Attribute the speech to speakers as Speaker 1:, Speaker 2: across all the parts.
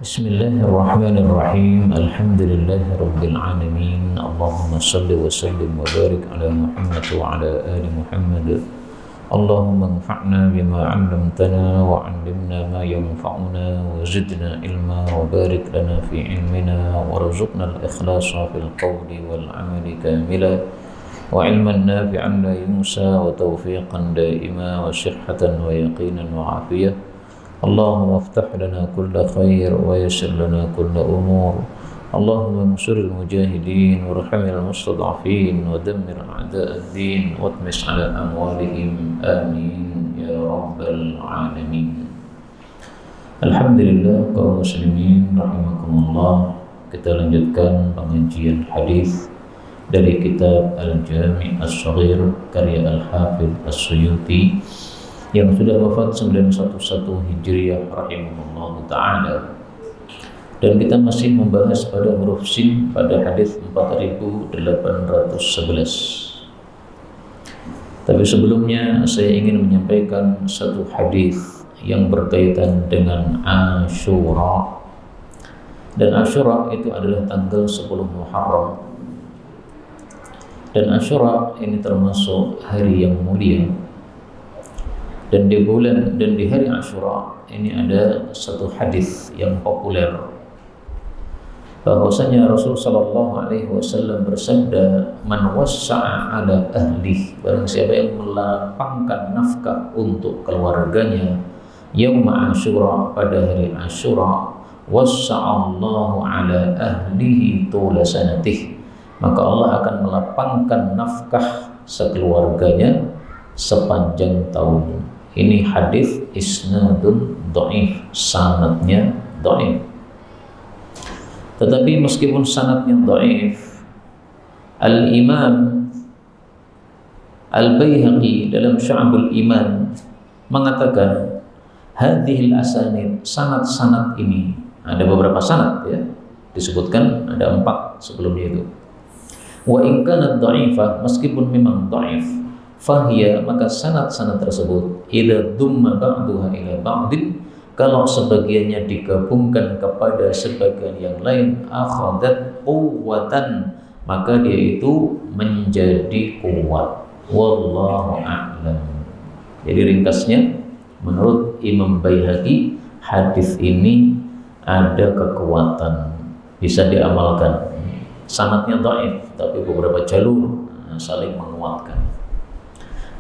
Speaker 1: Bismillahirrahmanirrahim. Alhamdulillahirabbil alamin. Allahumma shalli wa sallim wa barik ala Muhammad wa ala ali Muhammad. Allahumma anfa'na bima 'allamtana wa 'allimna ma yanfa'una wa zidna ilma wa barik lana fi ilmina warzuqna al-ikhlasa fil qawli wal 'amali kamila wa 'ilman nafi'an la yunsa wa tawfiqan daima wa sihhatan wa yaqinan wa 'afiyah. اللهم افتح لنا كل خير ويسر لنا كل أمور. اللهم انصر المجاهدين وارحم المستضعفين ودمر أعداء الدين واطمس على أموالهم آمين يا رب العالمين. Alhamdulillah kaum muslimin rahimakumullah. Kita lanjutkan pengajian hadis dari kitab Al-Jami' As-Shaghir karya Al-Hafidz As-Suyuti yang sudah wafat 911 Hijriah rahimahullah ta'ala. Dan kita masih membahas pada huruf sin pada hadis 4811. Tapi sebelumnya saya ingin menyampaikan satu hadis yang berkaitan dengan Asyura. Dan Asyura itu adalah tanggal 10 Muharram. Dan Asyura ini termasuk hari yang mulia. Dan di hari Asyura ini ada satu hadis yang populer bahwasanya Rasul sallallahu alaihi wasallam bersabda, "Man wassa'a 'ala ahli", barang siapa yang melapangkan nafkah untuk keluarganya yauma Asyura, pada hari Asyura, wassa'allahu 'ala ahlihi tula sanatih, maka Allah akan melapangkan nafkah sekeluarganya sepanjang tahun. Ini hadis isnadun dhaif, sanadnya dhaif. Tetapi meskipun sanadnya dhaif, Al-Imam Al-Baihaqi dalam Syu'abul Iman mengatakan hadhil asanid, sanad-sanad ini, ada beberapa sanad ya, disebutkan ada 4 sebelumnya itu. Wa in kanat dha'ifah, meskipun memang dhaif, fahiya, maka sanad-sanad tersebut idza dumma ba'duha ila ba'din, kalau sebagiannya digabungkan kepada sebagian yang lain, akhadat quwwatan, maka dia itu menjadi kuat. Wallahu a'lam. Jadi ringkasnya, menurut Imam Baihaqi, hadis ini ada kekuatan, bisa diamalkan. Sanadnya dhaif, tapi beberapa jalur saling menguatkan.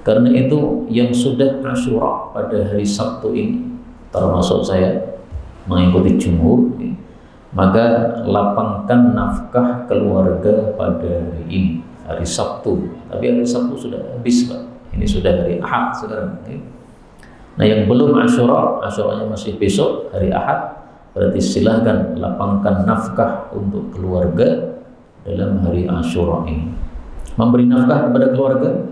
Speaker 1: Karena itu yang sudah Asyura pada hari Sabtu ini, termasuk saya mengikuti jumhur, maka lapangkan nafkah keluarga pada hari ini, hari Sabtu. Tapi hari Sabtu sudah habis Pak, ini sudah hari Ahad sekarang. Nah yang belum Asyura, Asyuranya masih besok hari Ahad, berarti silahkan lapangkan nafkah untuk keluarga dalam hari Asyura ini. Memberi nafkah kepada keluarga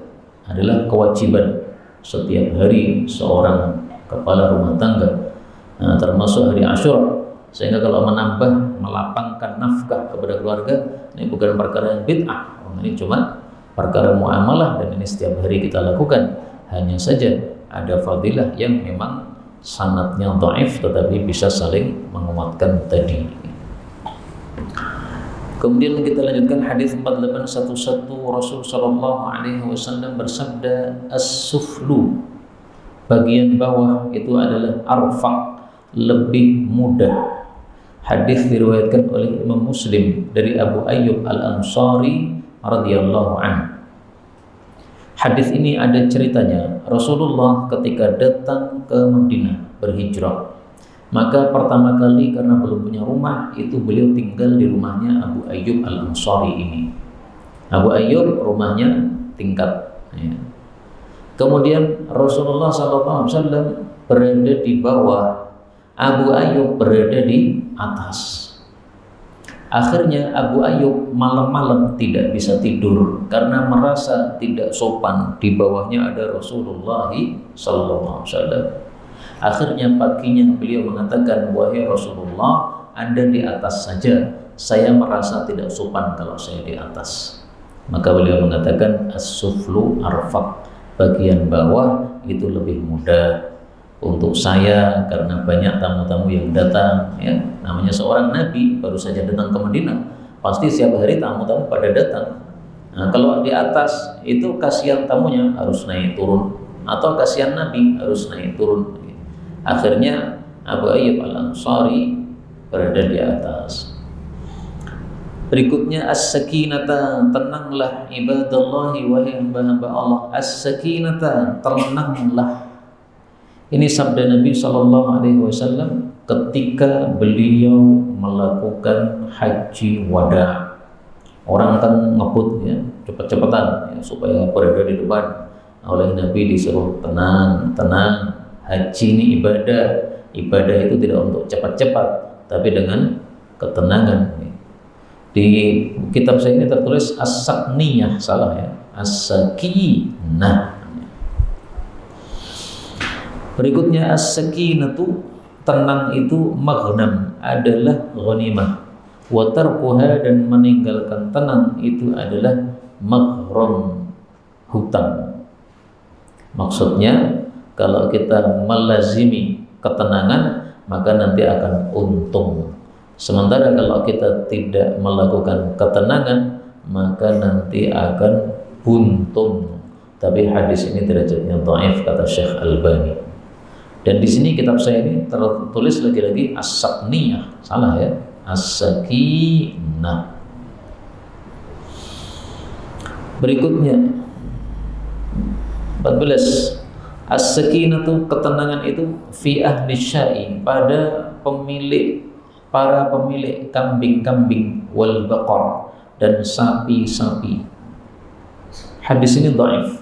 Speaker 1: adalah kewajiban setiap hari seorang kepala rumah tangga, termasuk hari Asyura. Sehingga kalau menambah, melapangkan nafkah kepada keluarga, ini bukan perkara yang bid'ah, ini cuma perkara muamalah, dan ini setiap hari kita lakukan. Hanya saja ada fadilah yang memang sanadnya dhaif tetapi bisa saling menguatkan tadi. Kemudian kita lanjutkan hadis 4811. Rasul sallallahu alaihi wasallam bersabda, as-suflu, bagian bawah itu adalah arfaq, lebih mudah. Hadis diriwayatkan oleh Imam Muslim dari Abu Ayyub Al-Ansari radhiyallahu anhu. Hadis ini ada ceritanya. Rasulullah ketika datang ke Madinah berhijrah, maka pertama kali karena belum punya rumah, itu beliau tinggal di rumahnya Abu Ayyub Al-Ansari ini. Abu Ayyub rumahnya tingkat ya. Kemudian Rasulullah SAW berada di bawah, Abu Ayyub berada di atas. Akhirnya Abu Ayyub malam-malam tidak bisa tidur karena merasa tidak sopan, di bawahnya ada Rasulullah SAW. Akhirnya paginya beliau mengatakan, wahai Rasulullah, Anda di atas saja, saya merasa tidak sopan kalau saya di atas. Maka beliau mengatakan, as-suflu arfaq, bagian bawah itu lebih mudah. untuk saya karena banyak tamu-tamu yang datang, ya. Namanya seorang nabi baru saja datang ke Madinah, pasti setiap hari tamu-tamu pada datang. Nah, kalau di atas itu kasihan tamunya harus naik turun, atau kasihan nabi harus naik turun. Akhirnya Abu Ayyub Al-Ansari berada di atas. Berikutnya as-sakinata, tenanglah ibadallahi wahai hamba-hamba Allah. As-sakinata, tenanglah. Ini sabda Nabi SAW ketika beliau melakukan haji wada. Orang kan ngebut, ya, cepet-cepetan, ya, supaya berada di depan. Oleh Nabi disuruh tenang, tenang. Haji ini ibadah. Ibadah itu tidak untuk cepat-cepat, tapi dengan ketenangan. Di kitab saya ini tertulis as-sakniyah, salah ya, as-sakinah. Berikutnya as-sakinatu, tenang itu maghnam, adalah ghanimah. Wa tarkuha, dan meninggalkan tenang itu adalah maghram, hutang. Maksudnya kalau kita melazimi ketenangan maka nanti akan untung. Sementara kalau kita tidak melakukan ketenangan maka nanti akan buntung. Tapi hadis ini derajatnya dhaif kata Syekh Albani. Dan di sini kitab saya ini tertulis lagi-lagi as-sakniyah, salah ya, as-sakinah. Berikutnya 14, as-sakinatu, ketenangan itu fi ahli syai, pada para pemilik kambing-kambing, wal baqar, dan sapi-sapi. Hadis ini dhaif.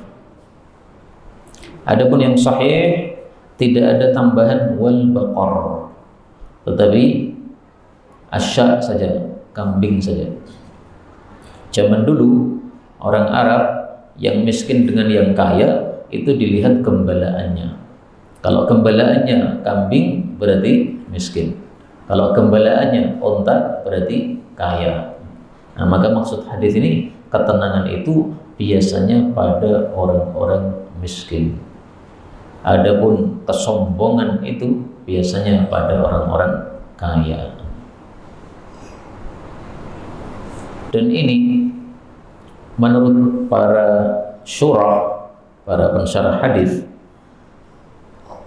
Speaker 1: Adapun yang sahih tidak ada tambahan wal baqar, tetapi asya saja, kambing saja. Zaman dulu orang Arab yang miskin dengan yang kaya itu dilihat gembalaannya. Kalau gembalaannya kambing berarti miskin. Kalau gembalaannya onta berarti kaya. Nah, maka maksud hadis ini, ketenangan itu biasanya pada orang-orang miskin. Adapun kesombongan itu biasanya pada orang-orang kaya. Dan ini menurut para syurah, para pensyarah hadis,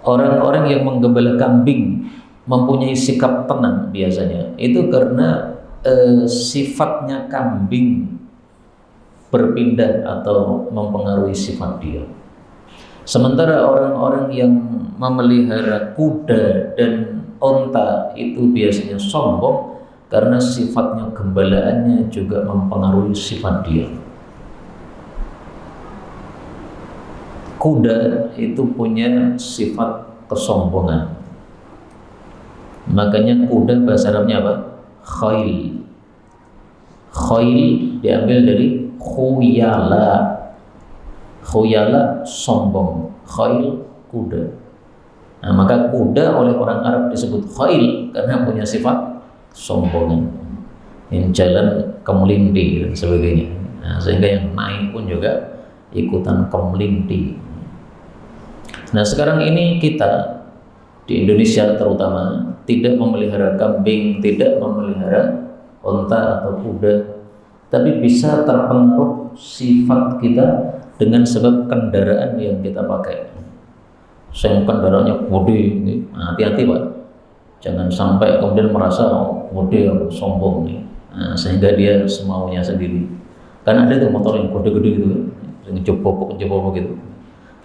Speaker 1: orang-orang yang menggembala kambing mempunyai sikap tenang biasanya itu karena sifatnya kambing berpindah atau mempengaruhi sifat dia. Sementara orang-orang yang memelihara kuda dan onta itu biasanya sombong karena sifatnya gembalaannya juga mempengaruhi sifat dia. Kuda itu punya sifat kesombongan. Makanya kuda bahasa Arabnya apa? Khail. Khail diambil dari khuyala. Khuyala sombong, khail kuda. Nah, maka kuda oleh orang Arab disebut khail karena punya sifat sombongan. Yang jalan kemelinti dan sebagainya. Nah, sehingga yang naik pun juga ikutan kemelinti. Nah, sekarang ini kita di Indonesia terutama tidak memelihara kambing, tidak memelihara onta atau kuda, tapi bisa terpengaruh sifat kita dengan sebab kendaraan yang kita pakai. Saya kendaraannya gede, hati-hati Pak, jangan sampai kemudian merasa gede atau sombong nih. Nah, sehingga dia semaunya sendiri. Kan ada tuh motor yang gede-gede gitu, yang jebobok gitu.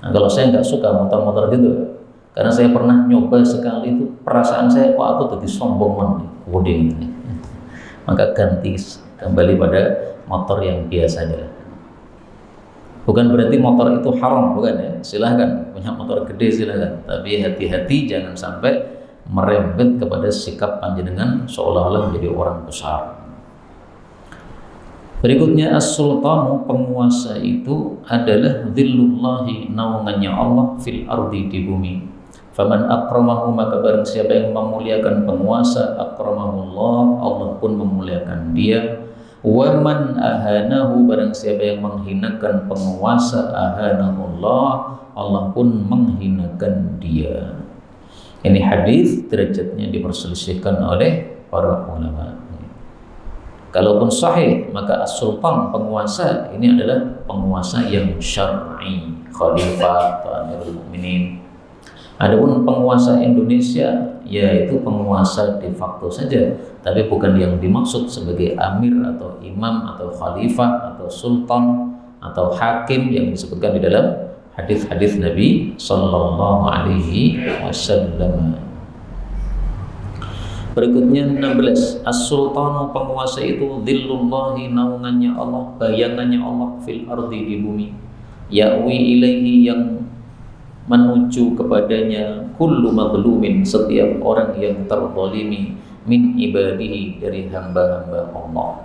Speaker 1: Nah, kalau saya nggak suka motor-motor gitu, karena saya pernah nyoba sekali itu, perasaan saya kok aku jadi sombong nih, gede ini. Maka ganti kembali pada motor yang biasa aja. Bukan berarti motor itu haram, bukan ya. Silahkan punya motor gede silahkan, tapi hati-hati jangan sampai merembet kepada sikap panjenengan seolah-olah menjadi orang besar. Berikutnya as-sultanu, penguasa itu adalah dhillullahi, naungannya Allah, fil ardi, di bumi. Faman akramahu, maka barang siapa yang memuliakan penguasa, akramahullah, Allah pun memuliakan dia. Wa man ahanahu, barang siapa yang menghinakan penguasa, ahanahullah, Allah pun menghinakan dia. Ini hadis derajatnya diperselisihkan oleh para ulama. Kalaupun sahih, maka as-sultan, penguasa, ini adalah penguasa yang syar'i, khalifah atau amirul mukminin. Adapun penguasa Indonesia, yaitu penguasa de facto saja, tapi bukan yang dimaksud sebagai amir atau imam atau khalifah atau sultan atau hakim yang disebutkan di dalam hadis-hadis Nabi Sallallahu Alaihi Wasallam. Berikutnya 16, as-sultanu, penguasa itu dhillullahi, naungannya Allah, bayangannya Allah, fil ardi, di bumi, ya'wi ilaihi, yang menuju kepadanya, kullu madlumin, setiap orang yang terzalimi, min ibadihi, dari hamba-hamba Allah.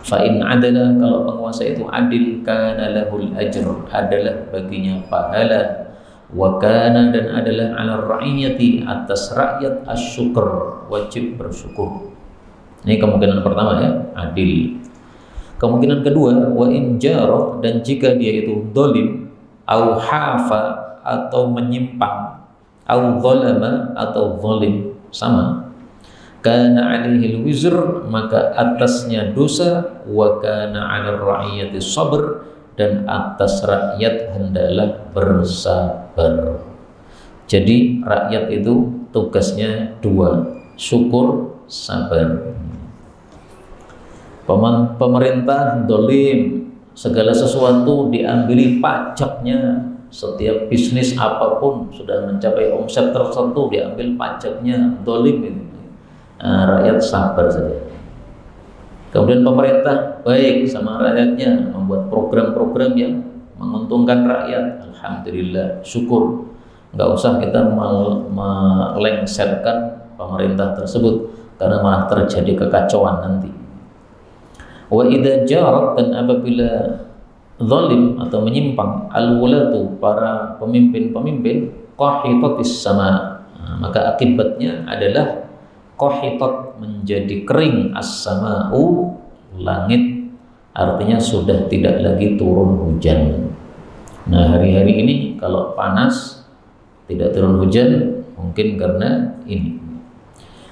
Speaker 1: Fa in adala, kalau penguasa itu adil, kana lahul ajr, adalah baginya pahala, wa kana, dan adalah ala ra'iyati, atas rakyat, asyukur, wajib bersyukur. Ini kemungkinan pertama ya, adil. Kemungkinan kedua, wa in jara, dan jika dia itu zalim, au hafa, atau menyimpang, au zalama, atau zalim, sama, kana alaihi wizr, maka atasnya dosa, wa kana ala ra'iyati sabr, dan atas rakyat hendaklah bersabar. Jadi rakyat itu tugasnya dua, syukur, sabar. Pemerintah dolim, segala sesuatu diambili pajaknya, setiap bisnis apapun sudah mencapai omset tertentu diambil pajaknya, dolim itu. Rakyat sabar saja. Kemudian pemerintah baik sama rakyatnya, membuat program-program yang menguntungkan rakyat, alhamdulillah, syukur. Nggak usah kita melengsarkan pemerintah tersebut, karena malah terjadi kekacauan nanti. Wa idza jarat, dan apabila zalim atau menyimpang, al-wulatu, para pemimpin-pemimpin, qahitatis sama, maka akibatnya adalah qahitat, menjadi kering, as-sama'u, langit, artinya sudah tidak lagi turun hujan. Nah, hari-hari ini kalau panas tidak turun hujan, mungkin karena ini.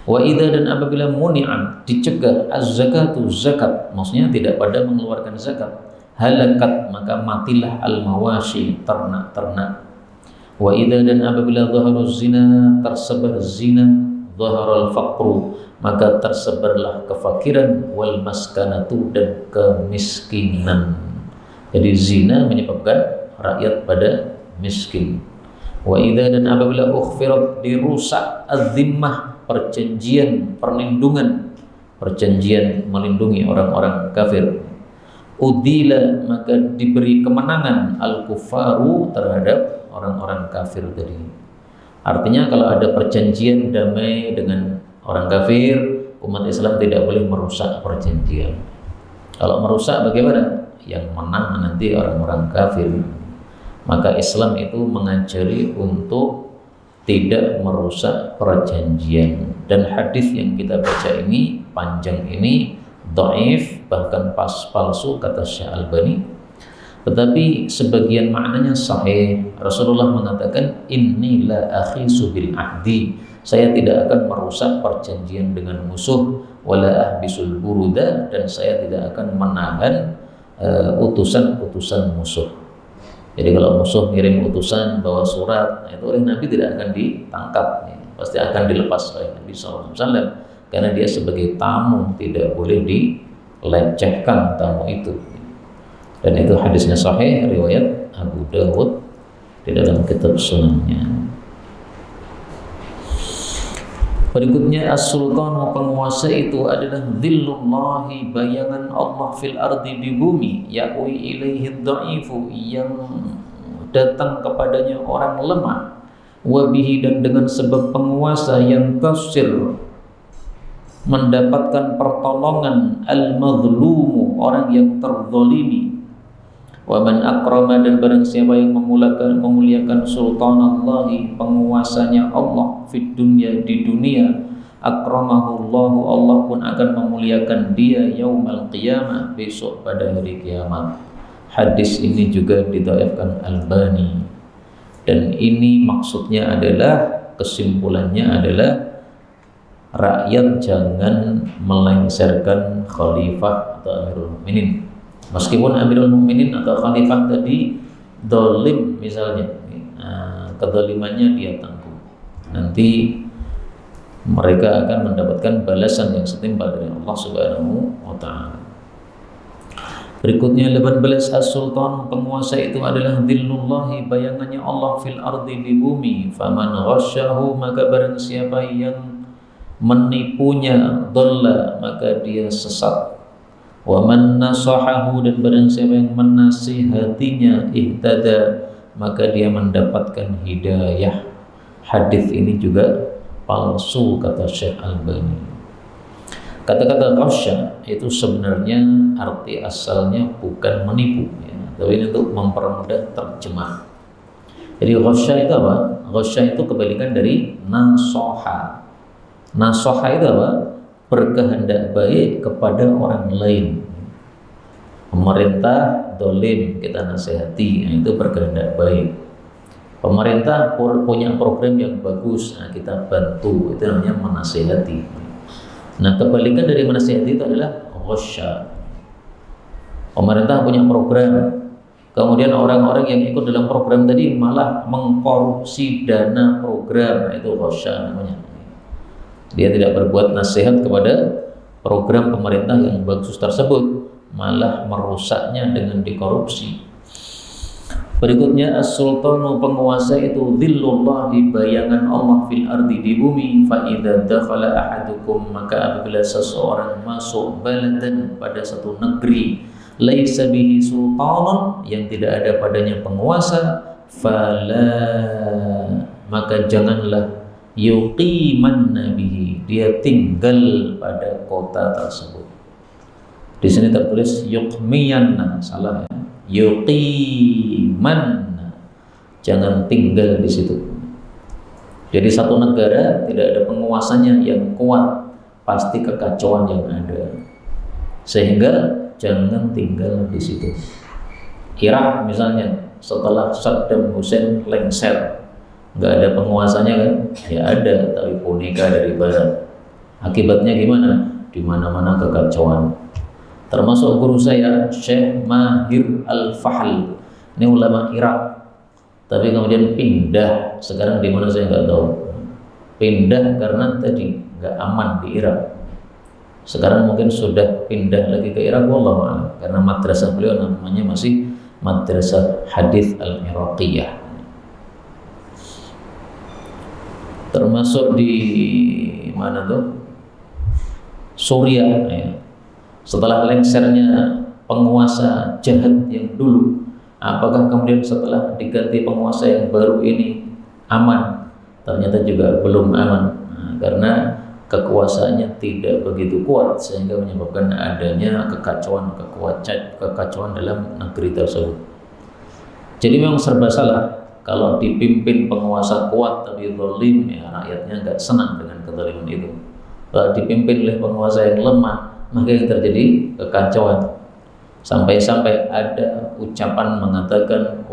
Speaker 1: Wa idza, dan apabila muni'an, dicegah, az-zakatu, zakat, maksudnya tidak pada mengeluarkan zakat, halakat, maka matilah al-mawashi, ternak-ternak. Wa idza, dan apabila zaharu zina, tersebar zina, zaharal faqru, maka tersebarlah kefakiran, wal maskanatu, dan kemiskinan. Jadi zina menyebabkan rakyat pada miskin. Wa idza, dan apabila ukhfirat, dirusak, az-zimmah, perjanjian perlindungan, perjanjian melindungi orang-orang kafir, udila, maka diberi kemenangan, al-kufaru, terhadap orang-orang kafir tadi. Artinya kalau ada perjanjian damai dengan orang kafir, umat Islam tidak boleh merusak perjanjian. Kalau merusak bagaimana? Yang menang nanti orang-orang kafir. Maka Islam itu mengajari untuk tidak merusak perjanjian. Dan hadis yang kita baca ini, panjang ini, dhaif, bahkan palsu, kata Syekh Albani. Tetapi sebagian maknanya sahih. Rasulullah mengatakan, inni la akhisu bil ahdi, saya tidak akan merusak perjanjian dengan musuh, wala ahbisul buruda, dan saya tidak akan menahan utusan-utusan musuh. Jadi kalau musuh ngirim utusan bawa surat, itu oleh Nabi tidak akan ditangkap, pasti akan dilepas oleh Nabi SAW, karena dia sebagai tamu, tidak boleh dilecehkan tamu itu. Dan itu hadisnya sahih, riwayat Abu Dawud di dalam kitab sunannya. Berikutnya, as-sultanu, penguasa itu adalah dhillullahi, bayangan Allah, fil ardi, di bumi, ya'wi ilaihi dha'ifu, yang datang kepadanya orang lemah, wabihi, dan dengan sebab penguasa yang tasir, mendapatkan pertolongan, al-madhlumu, orang yang terzalimi. Wa man akrama, dan barang siapa yang memuliakan sultanallahi, penguasanya Allah, fid dunya, di dunia, akramahullahu, Allah pun akan memuliakan dia yaumal qiyamah, besok pada hari kiamat. Hadis ini juga didhaifkan Albani, dan ini maksudnya adalah kesimpulannya adalah rakyat jangan melengsarkan khalifah atau Amirul Mukminin. Meskipun Amirul Mukminin atau khalifah tadi dolim misalnya, kedolimannya dia tanggung. Nanti mereka akan mendapatkan balasan yang setimpal dari Allah Subhanahu wa Ta'ala. Berikutnya 18, as-sultan, penguasa itu adalah dhillullahi, bayangannya Allah fil ardi, di bumi. Faman ghasyahu, maka barang siapa yang menipunya, dhalla, maka dia sesat. Wa man nasahahu, dan barang siapa yang menasihatinya, ihtada, maka dia mendapatkan hidayah. Hadis ini juga palsu kata Syekh Albani. Kata-kata ghasya itu sebenarnya arti asalnya bukan menipu, ya, tapi ini untuk mempermudah terjemah. Jadi ghasya itu apa? Ghasya itu kebalikan dari nasoha. Nasoha itu apa? Berkehendak baik kepada orang lain. Pemerintah dolim, kita nasihati, nah, itu berkehendak baik. Pemerintah punya program yang bagus, nah, kita bantu, itu namanya menasihati. Nah, kebalikan dari menasihati itu adalah ghasya. Pemerintah punya program, kemudian orang-orang yang ikut dalam program tadi malah mengkorupsi dana program, nah, itu ghasya namanya. Dia tidak berbuat nasihat kepada program pemerintah yang bagus tersebut, malah merusaknya dengan dikorupsi. Berikutnya as-sultanu, penguasa itu dhillullahi, bayangan Allah fil ardi, di bumi. Fa idza dakhala ahadukum, maka apabila seseorang masuk baladan, pada satu negeri, laisa bihi sultanun, yang tidak ada padanya penguasa, fala, maka janganlah yuqiman bihi, dia tinggal pada kota tersebut. Di sini tertulis yuqmiyanna, salah ya. Yuqiman, jangan tinggal di situ. Jadi satu negara tidak ada penguasanya yang kuat, pasti kekacauan yang ada. Sehingga jangan tinggal di situ. Irak misalnya, setelah Saddam Hussein lengser, nggak ada penguasanya kan? Ya ada, tapi boneka dari barat. Akibatnya gimana? Di mana-mana kekacauan. Termasuk guru saya, Syekh Mahir Al-Fahl, ini ulama Irak, tapi kemudian pindah. Sekarang di mana saya nggak tahu. Pindah karena tadi nggak aman di Irak. Sekarang mungkin sudah pindah lagi ke Irak, wallahu a'lam, karena madrasah beliau namanya masih Madrasah Hadits Al-Iraqiyah. Termasuk di mana tuh? Suriah, ya. Setelah lengsernya penguasa jahat yang dulu, apakah kemudian setelah diganti penguasa yang baru ini aman? Ternyata juga belum aman, karena kekuasaannya tidak begitu kuat, sehingga menyebabkan adanya kekacauan dalam negeri tersebut. Jadi memang serba salah kalau dipimpin penguasa kuat tapi zalim, ya rakyatnya nggak senang dengan kezaliman itu. Kalau dipimpin oleh penguasa yang lemah, maka yang terjadi kekacauan. Sampai-sampai ada ucapan mengatakan,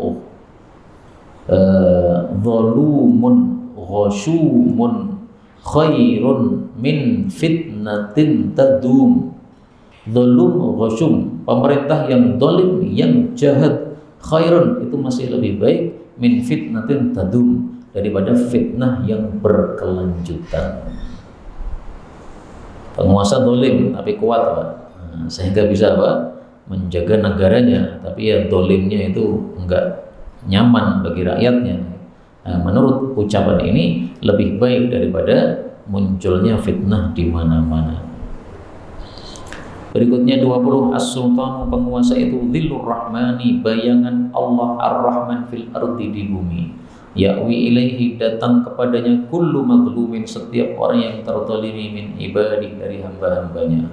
Speaker 1: zalumun ghashumun khairun min fitnatin tadum. Zalum, ghashum, pemerintah yang zalim, yang jahat, khairun, itu masih lebih baik, min fitnatin tadum, daripada fitnah yang berkelanjutan. Penguasa dolim tapi kuat, Pak. Sehingga bisa apa? Menjaga negaranya, tapi ya dolimnya itu enggak nyaman bagi rakyatnya. Menurut ucapan ini lebih baik daripada munculnya fitnah di mana-mana. Berikutnya 20, as-sultanu, penguasa itu dhillur rahmani, bayangan Allah ar-Rahman fil ardi, di bumi. Ya'wi ilaihi, datang kepadanya, kullu madlumin, setiap orang yang terzalimi, min ibadi, dari hamba-hambanya.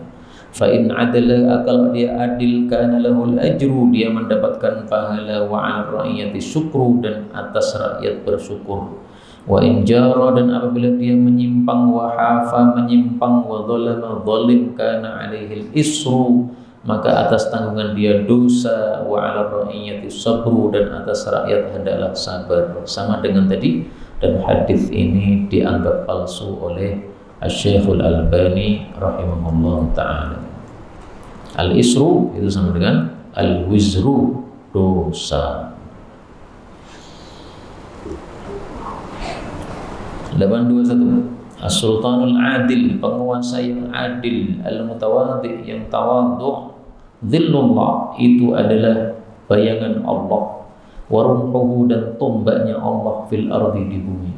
Speaker 1: Fa in adala, kalau dia adil, kana lahul ajru, dia mendapatkan pahala, wa 'ala rakyati syukru, dan atas rakyat bersyukur. Wa in jara, dan apabila dia menyimpang, wa hafa, menyimpang, wa zalama, zalim, kana 'alaihil isru, maka atas tanggungan dia dosa, wa 'ala ra'iyyati sabru, dan atas rakyat hendaklah sabar. Sama dengan tadi, dan hadis ini dianggap palsu oleh Asy-Syaikh Al-Albani rahimahullah ta'ala. Al-isru itu sama dengan al-wizru, dosa. 821 As-Sultanul Adil, penguasa yang adil, al-mutawadhi, yang tawadhu, dhillullah, itu adalah bayangan Allah, warumhuhu, dan tombaknya Allah, fil ardi, di bumi.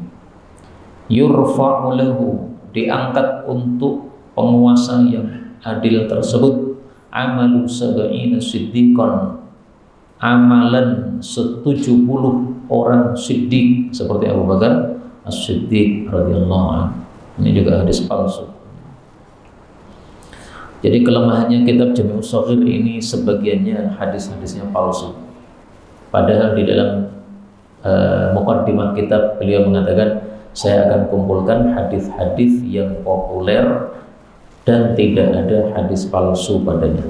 Speaker 1: Yurfa'u lahu, diangkat untuk penguasa yang adil tersebut, amalu sab'ina siddiqan, amalan 70 orang siddiq, seperti Abu Bakar As-Siddiq radhiyallahu anhu. Ini juga hadis palsu. Jadi kelemahannya kitab Jami'us Shaghir ini sebagiannya hadis-hadisnya palsu. Padahal di dalam muqaddimah kitab beliau mengatakan, saya akan kumpulkan hadis-hadis yang populer dan tidak ada hadis palsu padanya.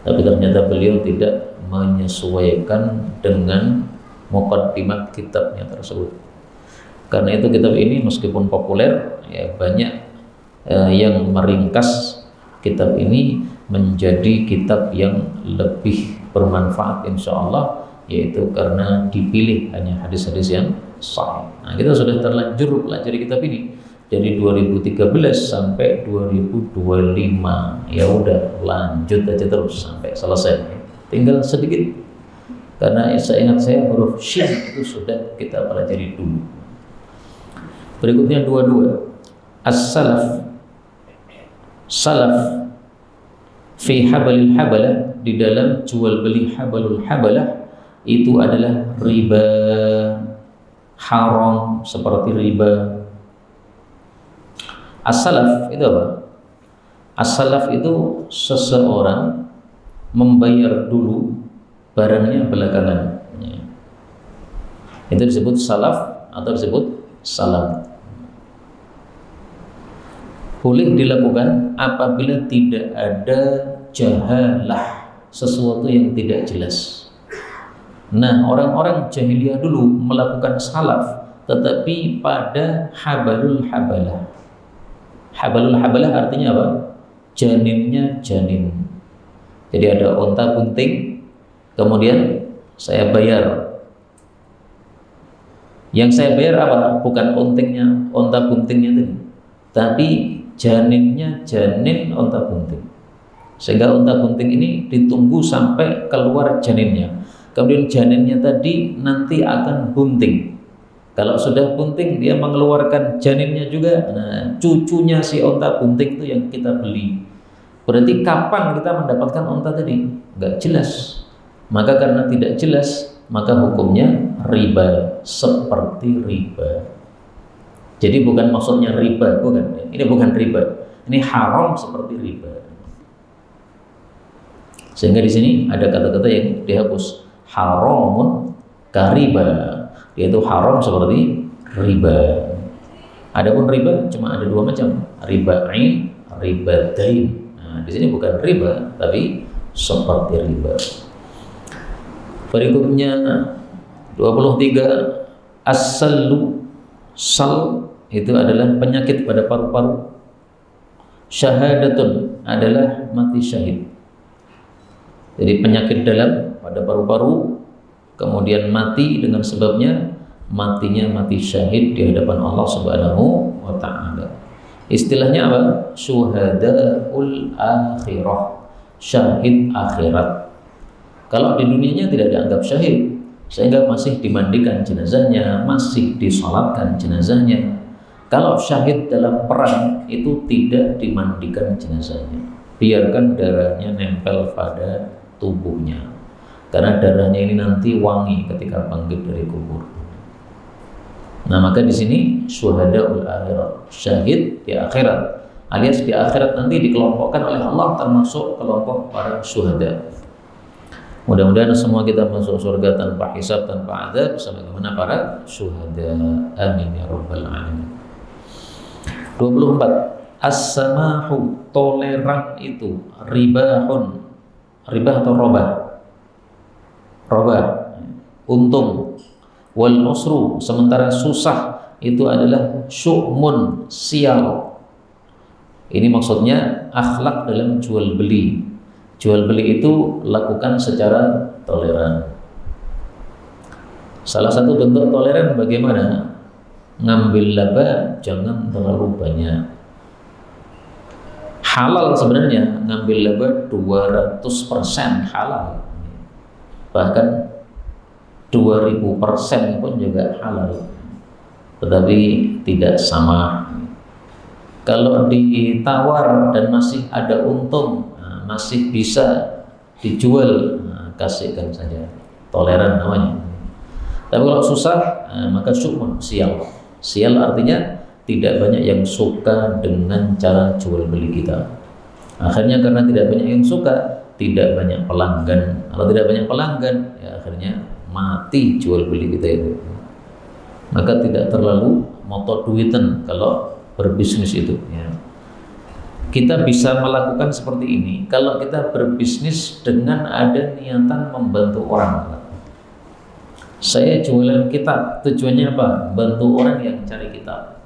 Speaker 1: Tapi ternyata beliau tidak menyesuaikan dengan muqaddimah kitabnya tersebut. Karena itu kitab ini meskipun populer, ya banyak yang meringkas kitab ini menjadi kitab yang lebih bermanfaat insyaallah, yaitu karena dipilih hanya hadis-hadis yang sahih. Nah, kita sudah terlanjur pelajari kitab ini dari 2013 sampai 2025. Ya udah, lanjut aja terus sampai selesai. Tinggal sedikit. Karena seingat saya huruf shin itu sudah kita pelajari dulu. Berikutnya 22 as-salaf, salaf fi habalil habalah, di dalam jual beli habalul habalah itu adalah riba, haram seperti riba. As-salaf itu apa? As-salaf itu seseorang membayar dulu barangnya belakangan. Itu disebut salaf atau disebut salam. Boleh dilakukan apabila tidak ada jahalah, sesuatu yang tidak jelas. Nah, orang-orang jahiliyah dulu melakukan salaf, tetapi pada habalul habalah. Habalul habalah artinya apa? Janinnya janin. Jadi ada onta bunting, kemudian saya bayar. Yang saya bayar apa? Bukan onta buntingnya tadi, tapi janinnya janin onta bunting. Sehingga onta bunting ini ditunggu sampai keluar janinnya. Kemudian janinnya tadi nanti akan bunting. Kalau sudah bunting, dia mengeluarkan janinnya juga. Nah, cucunya si onta bunting itu yang kita beli. Berarti kapan kita mendapatkan onta tadi? Enggak jelas. Maka karena tidak jelas, maka hukumnya riba, seperti riba. Jadi bukan maksudnya riba, bukan. Ini bukan riba. Ini haram seperti riba. Sehingga di sini ada kata-kata yang dihapus. Haramun kariba, yaitu haram seperti riba. Adapun riba cuma ada dua macam, riba ain, riba dain. Nah, di sini bukan riba, tapi seperti riba. Berikutnya 23 as-sallu, sal itu adalah penyakit pada paru-paru. Syahadatun adalah mati syahid. Jadi penyakit dalam pada paru-paru, kemudian mati dengan sebabnya, matinya mati syahid di hadapan Allah Subhanahu wa ta'ala. Istilahnya apa? Syuhadaul akhirah, syahid akhirat. Kalau di dunianya tidak dianggap syahid, sehingga masih dimandikan jenazahnya, masih disolatkan jenazahnya. Kalau syahid dalam perang itu tidak dimandikan jenazahnya, biarkan darahnya nempel pada tubuhnya, karena darahnya ini nanti wangi ketika bangkit dari kubur. Nah, maka di sini syuhadaul akhirat, syahid di akhirat, alias di akhirat nanti dikelompokkan oleh Allah termasuk kelompok para syuhada. Mudah-mudahan semua kita masuk surga tanpa hisab, tanpa azab, sebagaimana para syuhada. Amin ya rabbal alamin. 24. As-samahu, toleran itu, ribahun, ribah atau robah, robah, untung. Wal usru, sementara susah, itu adalah syu'mun, sial. Ini maksudnya akhlak dalam jual beli. Jual beli itu lakukan secara toleran. Salah satu bentuk toleran bagaimana? Ngambil laba jangan terlalu banyak. Halal sebenarnya ngambil laba 200% halal. Bahkan 2000% pun juga halal. Tetapi tidak sama. Kalau ditawar dan masih ada untung, masih bisa dijual, kasihkan saja. Toleran namanya. Tapi kalau susah, maka syu'mun, sial. Sial artinya tidak banyak yang suka dengan cara jual beli kita. Akhirnya karena tidak banyak yang suka, tidak banyak pelanggan. Kalau tidak banyak pelanggan, ya akhirnya mati jual beli kita itu. Maka tidak terlalu moto duitan kalau berbisnis itu, ya. Kita bisa melakukan seperti ini kalau kita berbisnis dengan ada niatan membantu orang. Saya jualan kitab, tujuannya apa? Bantu orang yang cari kitab.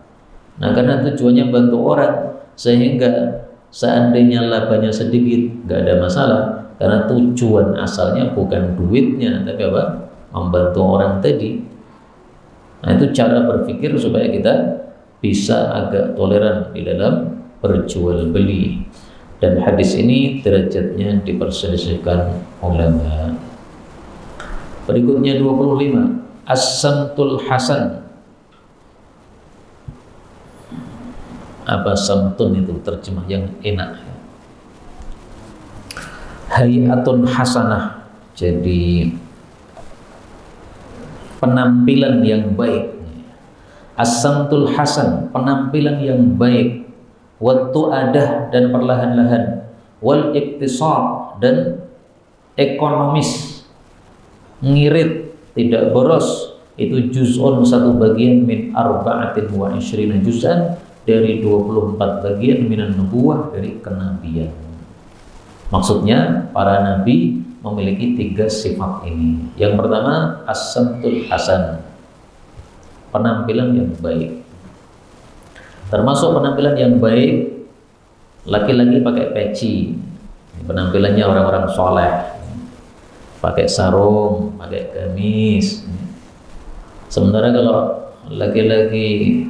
Speaker 1: Nah, karena tujuannya bantu orang, sehingga seandainya labanya sedikit, nggak ada masalah, karena tujuan asalnya bukan duitnya, tapi apa? Membantu orang tadi. Nah, itu cara berpikir supaya kita bisa agak toleran di dalam berjual beli. Dan hadis ini derajatnya diperselisihkan ulama. Berikutnya 25, as-samtul hasan. Apa samtun itu terjemah yang enak? Hayatun hasanah. Jadi penampilan yang baik. As-samtul hasan, penampilan yang baik. Wattu adah, dan perlahan-lahan. Wal iktisad, dan ekonomis. Ngirit, tidak boros. Itu juz'un, satu bagian min arba'atin wa ishrina juz'an, dari 24 bagian minan nubuwah, dari kenabian. Maksudnya para nabi memiliki 3 sifat ini. Yang pertama, as-samtul hasan, penampilan yang baik. Termasuk penampilan yang baik, laki-laki pakai peci, penampilannya orang-orang soleh, pakai sarung, pakai gamis. Sementara kalau laki-laki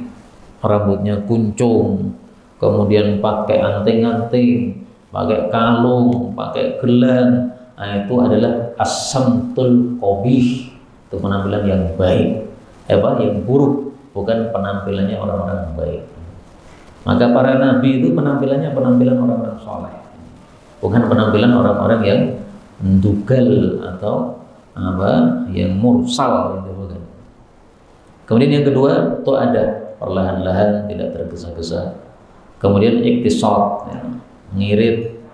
Speaker 1: rambutnya kuncung, kemudian pakai anting-anting, pakai kalung, pakai gelang, nah itu adalah as-samtul qabih, itu penampilan yang baik. Yang buruk, bukan penampilannya orang-orang baik. Maka para nabi itu penampilannya penampilan orang-orang soleh, bukan penampilan orang-orang yang mendugal atau yang mursal, itu bukan. Kemudian yang kedua, itu ada perlahan-lahan, tidak tergesa-gesa. Kemudian iktisad, ya, ngirit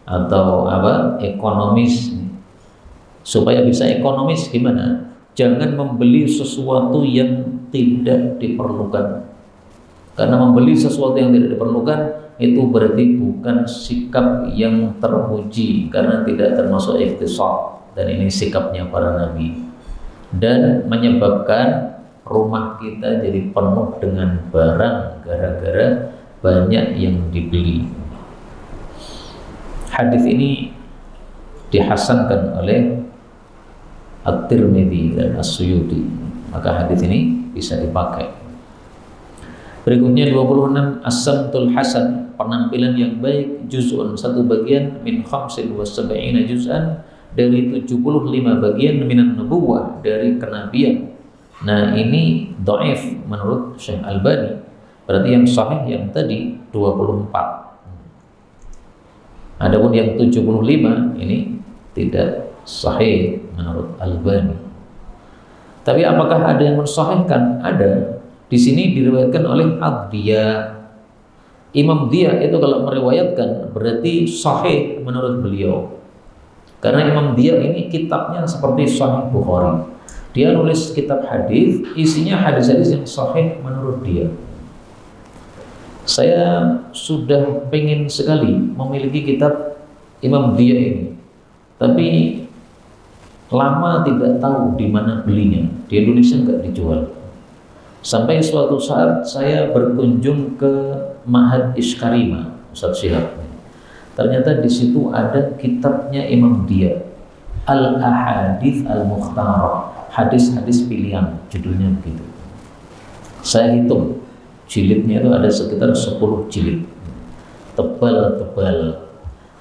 Speaker 1: atau ekonomis. Supaya bisa ekonomis gimana? Jangan membeli sesuatu yang tidak diperlukan. Karena membeli sesuatu yang tidak diperlukan itu berarti bukan sikap yang terpuji, karena tidak termasuk iktisad, dan ini sikapnya para nabi. Dan menyebabkan rumah kita jadi penuh dengan barang gara-gara banyak yang dibeli. Hadis ini dihasankan oleh At-Tirmidzi dan As-Suyuti, maka hadis ini bisa dipakai. Berikutnya 26, as-samtul hasan, penampilan yang baik, juz'un, satu bagian min 75 juz'an, dari 75 bagian minan nubuwah, dari kenabian. Nah, ini dhaif menurut Syekh Albani. Berarti yang sahih yang tadi 24. Adapun yang 75 ini tidak sahih menurut Albani. Tapi apakah ada yang mensahihkan? Ada. Di sini diriwayatkan oleh Ad-Diya. Imam Diya itu kalau meriwayatkan berarti sahih menurut beliau. Karena Imam Diya ini kitabnya seperti Sahih Bukhari. Dia nulis kitab hadis, isinya hadis-hadis yang sahih menurut dia. Saya sudah pengen sekali memiliki kitab Imam Diya ini, tapi lama tidak tahu di mana belinya. Di Indonesia nggak dijual. Sampai suatu saat saya berkunjung ke Ma'had Ishkarima, Ustaz Syihab. Ternyata di situ ada kitabnya Imam Dia, Al-Ahadits Al-Mukhtarah, hadis-hadis pilihan, judulnya begitu. Saya hitung jilidnya itu ada sekitar 10 jilid, tebal-tebal.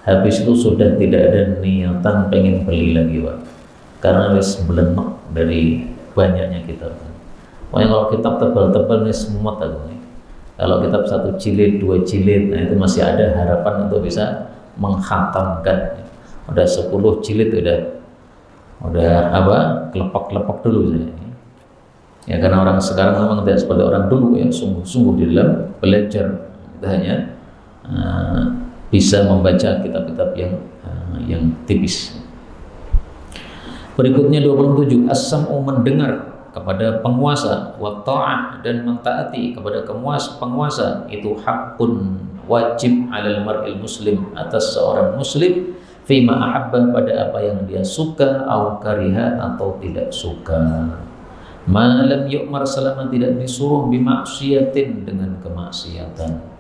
Speaker 1: Habis itu sudah tidak ada niatan pengen beli lagi, Pak, karena wis belenek dari banyaknya kitab. Pokoknya kalau kitab tebal-tebal ini semua tahu. Kalau kitab 1 jilid, 2 jilid, nah itu masih ada harapan untuk bisa mengkhatamkan. Udah 10 jilid udah apa? Kelepek-kelepek dulu saya. Ya karena orang sekarang memang tidak seperti orang dulu yang sungguh-sungguh di dalam belajar. Kita hanya bisa membaca kitab-kitab yang tipis. Berikutnya 27, as-sam'u mendengar kepada penguasa, wa ta'ah dan mentaati kepada penguasa itu hakun wajib 'alal mar'il muslim atas seorang muslim fima ahabba pada apa yang dia suka au kariha atau tidak suka. Ma lam yu'mar selama tidak disuruh bimaksiatin dengan kemaksiatan.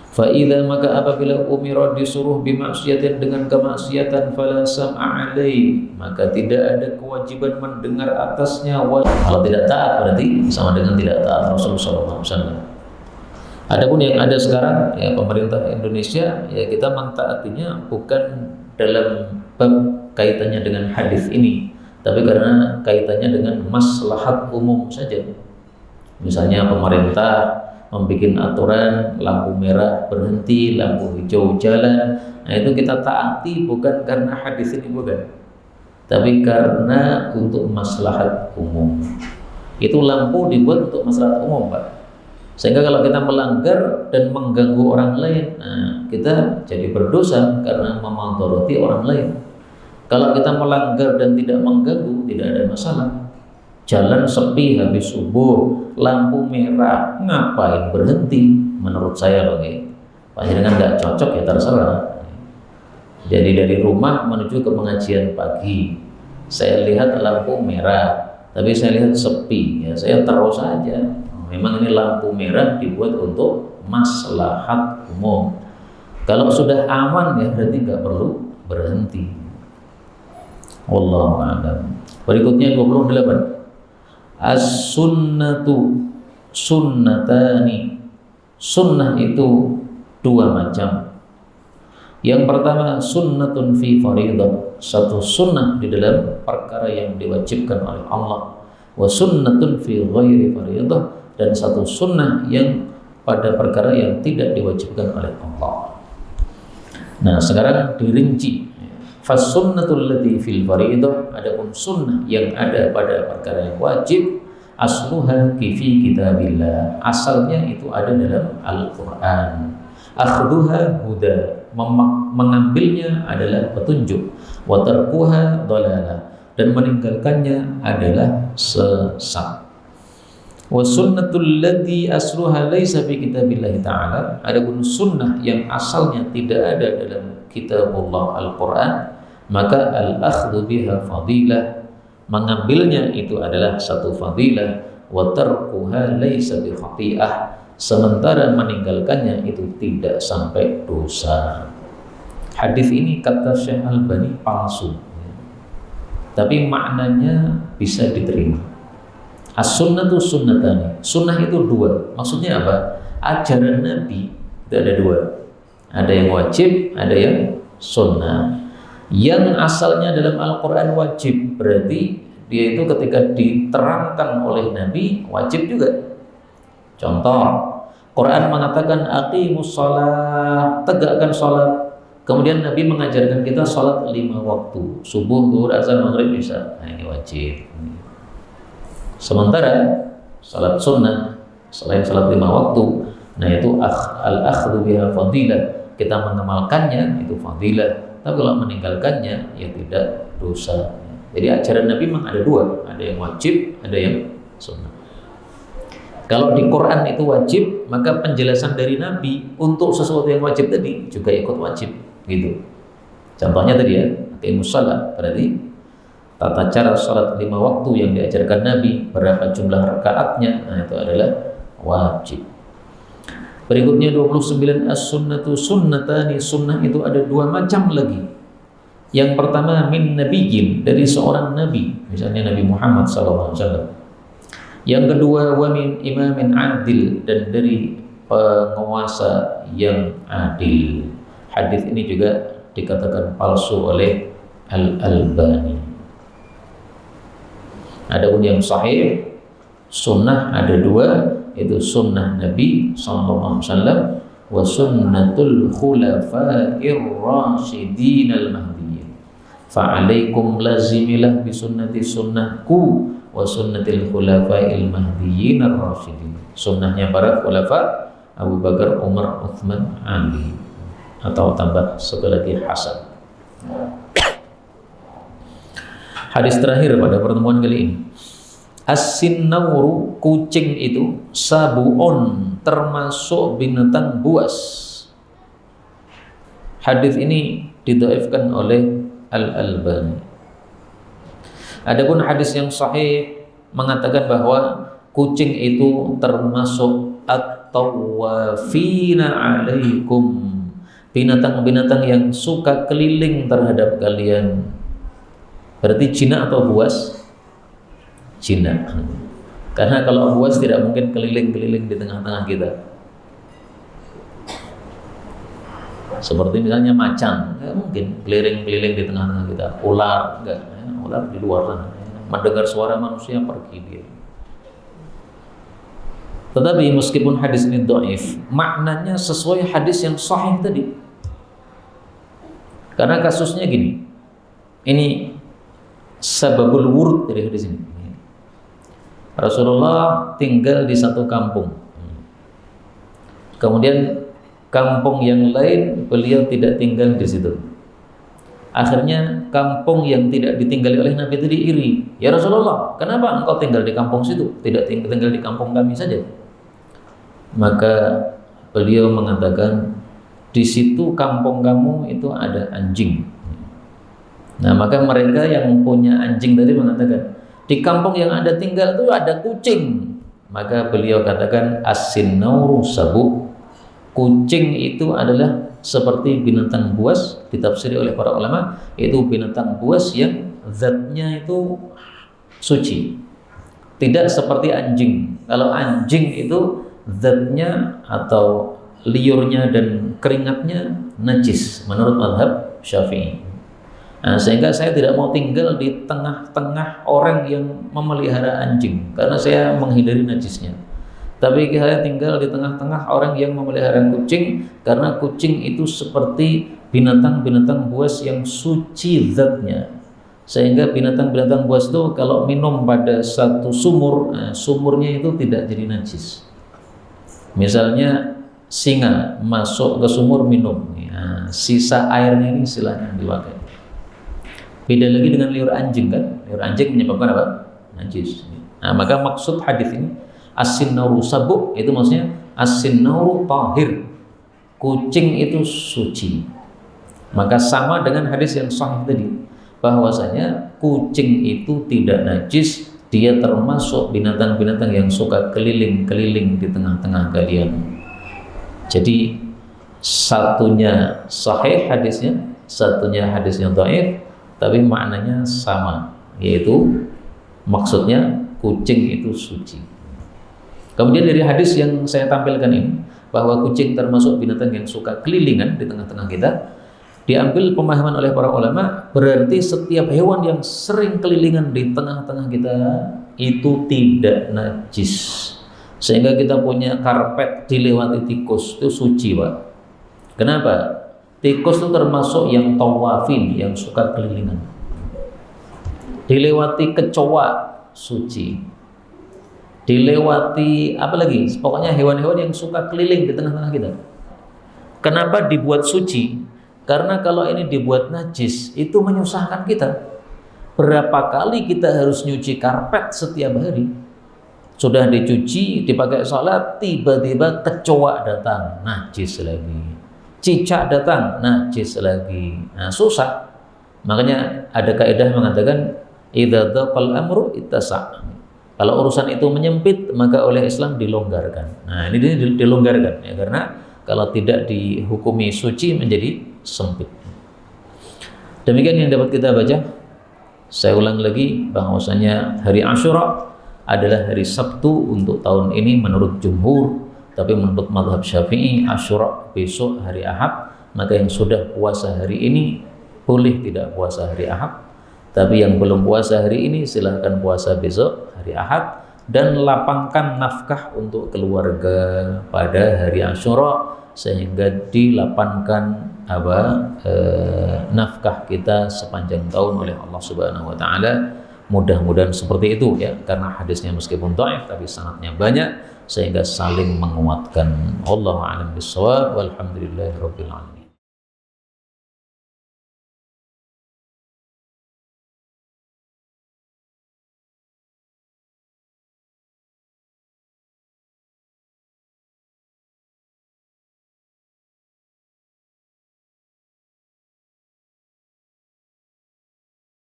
Speaker 1: Fa idza maka apabila umira disuruh bimaksiatin dengan kemaksiatan fala sam'a alai maka tidak ada kewajiban mendengar atasnya. Kalau tidak taat berarti sama dengan tidak taat Rasulullah SAW. Adapun yang ada sekarang ya pemerintah Indonesia ya kita mentaatinya bukan dalam bab kaitannya dengan hadis ini, tapi karena kaitannya dengan maslahat umum saja. Misalnya pemerintah membuat aturan lampu merah berhenti, lampu hijau jalan. Nah itu kita taati bukan karena hadis ini, bukan, tapi karena untuk maslahat umum. Itu lampu dibuat untuk maslahat umum, Pak. Sehingga kalau kita melanggar dan mengganggu orang lain, nah kita jadi berdosa karena memadharati orang lain. Kalau kita melanggar dan tidak mengganggu, tidak ada masalah. Jalan sepi habis subuh, lampu merah, ngapain berhenti? Menurut saya loh, panjenengan nggak cocok ya terserah. Jadi dari rumah menuju ke pengajian pagi, saya lihat lampu merah, tapi saya lihat sepi, ya saya terus saja. Memang ini lampu merah dibuat untuk maslahat umum. Kalau sudah aman ya berarti nggak perlu berhenti. Wallahu a'lam. Berikutnya 28. As-sunnatu sunnatani. Sunnah itu 2 macam. Yang pertama sunnatun fi faridah, satu sunnah di dalam perkara yang diwajibkan oleh Allah. Wa sunnatun fi ghairi faridah, dan satu sunnah yang pada perkara yang tidak diwajibkan oleh Allah. Nah sekarang dirinci. Fas-sunnatul lati fil faridah, adapun sunnah yang ada pada perkara yang wajib, asluha fi kitabillah, asalnya itu ada dalam Al-Qur'an. Akhduha huda, mengambilnya adalah petunjuk. Wa tarkuha dhalalah, dan meninggalkannya adalah sesat. Wa sunnatul lati asluha laisa fi kitabillah ta'ala, adapun sunnah yang asalnya tidak ada dalam kitabullah Al-Qur'an, maka al-akhdhu biha fadilah, mengambilnya itu adalah satu fadilah. Wa tarkuha laisa bi khati'ah, sementara meninggalkannya itu tidak sampai dosa. Hadis ini kata Syekh Albani palsu, tapi maknanya bisa diterima. As-sunnatu sunnatani, sunnah itu 2. Maksudnya apa? Ajaran Nabi itu ada 2. Ada yang wajib, ada yang sunnah. Yang asalnya dalam Al-Quran wajib, berarti dia itu ketika diterangkan oleh Nabi wajib juga. Contoh, Quran mengatakan aqimus shalah, tegakkan salat. Kemudian Nabi mengajarkan kita salat 5 waktu, subuh, zuhur, asar, maghrib, isya. Nah ini wajib. Sementara salat sunnah selain salat 5 waktu, nah itu al-akhdhu biha fadilah, kita mengamalkannya itu fadilah. Tapi kalau meninggalkannya ya tidak dosa. Jadi ajaran Nabi memang ada 2, ada yang wajib, ada yang sunnah. Kalau di Quran itu wajib, maka penjelasan dari Nabi untuk sesuatu yang wajib tadi juga ikut wajib, gitu. Contohnya tadi ya, aqimus shalah, berarti Tata cara sholat 5 waktu yang diajarkan Nabi, berapa jumlah rakaatnya, nah itu adalah wajib. Berikutnya 29, as-sunnatu sunnatani, sunnah itu ada 2 macam lagi. Yang pertama min nabiyyin, dari seorang nabi, misalnya Nabi Muhammad SAW. Yang kedua wa min imamin adil, dan dari penguasa yang adil. Hadis ini juga dikatakan palsu oleh Al-Albani. Adapun yang sahih, sunnah ada 2, yaitu sunnah Nabi sallallahu alaihi wasallam wa sunnatul khulafa'ir rasyidin al-mahdiyyin. Fa'alaikum lazimilah bi sunnati sunnahku wa sunnatil khulafa'il mahdiyyin ar-rasyidin. Sunnahnya para khulafa Abu Bakar, Umar, Uthman, Ali, atau tambah satu lagi Hasan. Hadis terakhir pada pertemuan kali ini, as-sinnawru, kucing itu, sabu'un, termasuk binatang buas. Hadis ini didhaifkan oleh Al-Albani. Adapun hadis yang sahih mengatakan bahwa kucing itu termasuk at-tawafina alaikum, binatang-binatang yang suka keliling terhadap kalian. Berarti jinak atau buas? Jinak. Karena kalau buas tidak mungkin keliling-keliling di tengah-tengah kita. Seperti misalnya macan, nggak mungkin keliling-keliling di tengah-tengah kita. Ular, enggak, ular di luar sana. Mendengar suara manusia pergi dia. Tetapi meskipun hadis ini dhaif, maknanya sesuai hadis yang sahih tadi. Karena kasusnya gini. Ini sababul wurud dari hadis ini. Rasulullah tinggal di satu kampung. Kemudian kampung yang lain beliau tidak tinggal di situ. Akhirnya kampung yang tidak ditinggali oleh Nabi itu iri. Ya Rasulullah, kenapa engkau tinggal di kampung situ? Tidak tinggal di kampung kami saja. Maka beliau mengatakan, di situ kampung kamu itu ada anjing. Nah, maka mereka yang punya anjing tadi mengatakan, di kampung yang Anda tinggal itu ada kucing. Maka beliau katakan, as-sinnawru sabu, kucing itu adalah seperti binatang buas. Ditafsiri oleh para ulama, itu binatang buas yang zatnya itu suci, tidak seperti anjing. Kalau anjing itu zatnya atau liurnya dan keringatnya najis menurut mazhab Syafi'i. Nah, sehingga saya tidak mau tinggal di tengah-tengah orang yang memelihara anjing karena saya menghindari najisnya. Tapi saya tinggal di tengah-tengah orang yang memelihara kucing karena kucing itu seperti binatang-binatang buas yang suci zatnya. Sehingga binatang-binatang buas itu kalau minum pada satu sumur, sumurnya itu tidak jadi najis. Misalnya singa masuk ke sumur minum, sisa airnya ini silahkan dipakai. Beda lagi dengan liur anjing kan? Liur anjing menyebabkan apa? Najis. Nah, maka maksud hadis ini as-sinnawru sabu, itu maksudnya as-sinnawru tahir. Kucing itu suci. Maka sama dengan hadis yang sahih tadi, bahwasanya kucing itu tidak najis, dia termasuk binatang-binatang yang suka keliling-keliling di tengah-tengah kalian. Jadi satunya sahih hadisnya, satunya hadisnya dhaif, tapi maknanya sama, yaitu maksudnya kucing itu suci. Kemudian dari hadis yang saya tampilkan ini, bahwa kucing termasuk binatang yang suka kelilingan di tengah-tengah kita, diambil pemahaman oleh para ulama, berarti setiap hewan yang sering kelilingan di tengah-tengah kita itu tidak najis. Sehingga kita punya karpet dilewati tikus, itu suci, Pak. Kenapa? Tikus itu termasuk yang tawafin, yang suka kelilingan. Dilewati kecoa, suci. Dilewati apa lagi? Pokoknya hewan-hewan yang suka keliling di tengah-tengah kita. Kenapa dibuat suci? Karena kalau ini dibuat najis, itu menyusahkan kita. Berapa kali kita harus nyuci karpet setiap hari? Sudah dicuci, dipakai sholat, tiba-tiba kecoa datang, najis lagi. Cicak datang, najis lagi. Nah, susah. Makanya ada kaidah mengatakan Idza dhaqal amru ittasa'. Kalau urusan itu menyempit, maka oleh Islam dilonggarkan. Nah, ini dilonggarkan ya, karena kalau tidak dihukumi suci menjadi sempit. Demikian yang dapat kita baca. Saya ulang lagi bahwasanya hari Asyura adalah hari Sabtu untuk tahun ini menurut jumhur, tapi menurut mazhab Syafi'i Asyura besok hari Ahad. Maka yang sudah puasa hari ini boleh tidak puasa hari Ahad, tapi yang belum puasa hari ini silahkan puasa besok hari Ahad, dan lapangkan nafkah untuk keluarga pada hari Asyura sehingga dilapangkan nafkah kita sepanjang tahun oleh Allah Subhanahu wa taala. Mudah-mudahan seperti itu ya, karena hadisnya meskipun dhaif tapi sanadnya banyak sehingga saling menguatkan. Wallahu a'lam bishawab, walhamdulillahirabbil alamin.